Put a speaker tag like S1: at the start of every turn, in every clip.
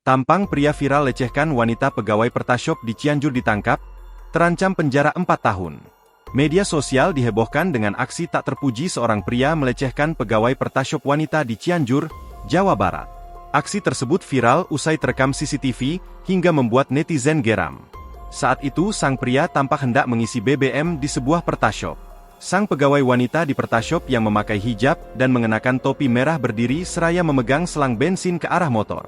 S1: Tampang pria viral lecehkan wanita pegawai Pertashop di Cianjur ditangkap, terancam penjara 4 tahun. Media sosial dihebohkan dengan aksi tak terpuji seorang pria melecehkan pegawai Pertashop wanita di Cianjur, Jawa Barat. Aksi tersebut viral usai terekam CCTV hingga membuat netizen geram. Saat itu sang pria tampak hendak mengisi BBM di sebuah Pertashop. Sang pegawai wanita di Pertashop yang memakai hijab dan mengenakan topi merah berdiri seraya memegang selang bensin ke arah motor.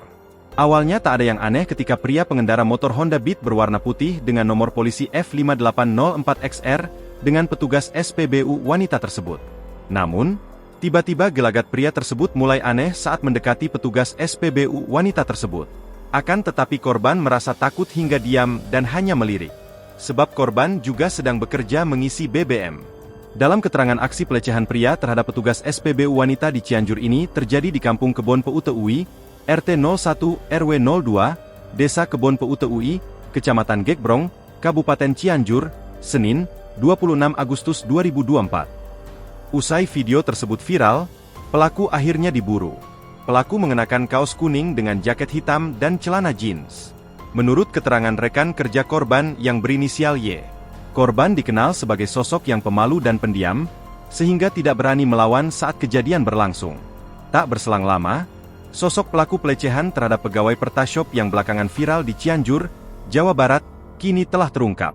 S1: Awalnya tak ada yang aneh ketika pria pengendara motor Honda Beat berwarna putih dengan nomor polisi F5804XR dengan petugas SPBU wanita tersebut. Namun, tiba-tiba gelagat pria tersebut mulai aneh saat mendekati petugas SPBU wanita tersebut. Akan tetapi korban merasa takut hingga diam dan hanya melirik. Sebab korban juga sedang bekerja mengisi BBM. Dalam keterangan aksi pelecehan pria terhadap petugas SPBU wanita di Cianjur ini terjadi di Kampung Kebon PUT UI, RT 01 RW 02, Desa Kebon PUT UI, Kecamatan Gekbrong, Kabupaten Cianjur, Senin, 26 Agustus 2024. Usai video tersebut viral, pelaku akhirnya diburu. Pelaku mengenakan kaos kuning dengan jaket hitam dan celana jeans. Menurut keterangan rekan kerja korban yang berinisial Y, korban dikenal sebagai sosok yang pemalu dan pendiam, sehingga tidak berani melawan saat kejadian berlangsung. Tak berselang lama, sosok pelaku pelecehan terhadap pegawai Pertashop yang belakangan viral di Cianjur, Jawa Barat, kini telah terungkap.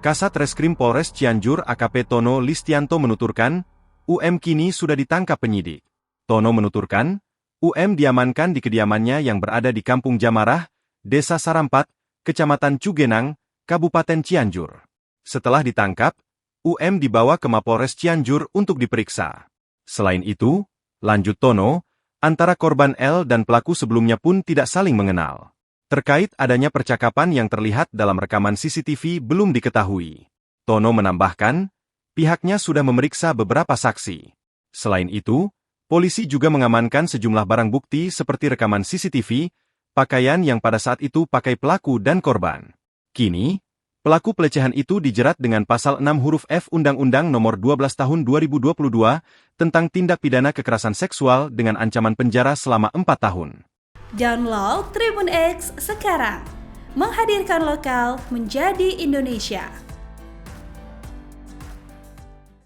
S1: Kasat Reskrim Polres Cianjur AKP Tono Listianto menuturkan, UM kini sudah ditangkap penyidik. Tono menuturkan, UM diamankan di kediamannya yang berada di Kampung Jamarah, Desa Sarampat, Kecamatan Cugenang, Kabupaten Cianjur. Setelah ditangkap, UM dibawa ke Mapolres Cianjur untuk diperiksa. Selain itu, lanjut Tono, antara korban L dan pelaku sebelumnya pun tidak saling mengenal. Terkait adanya percakapan yang terlihat dalam rekaman CCTV belum diketahui. Tono menambahkan, pihaknya sudah memeriksa beberapa saksi. Selain itu, polisi juga mengamankan sejumlah barang bukti seperti rekaman CCTV, pakaian yang pada saat itu pakai pelaku dan korban. Kini, pelaku pelecehan itu dijerat dengan pasal 6 huruf F Undang-Undang Nomor 12 Tahun 2022 tentang tindak pidana kekerasan seksual dengan ancaman penjara selama 4 tahun.
S2: Download Tribun X sekarang, menghadirkan lokal menjadi Indonesia.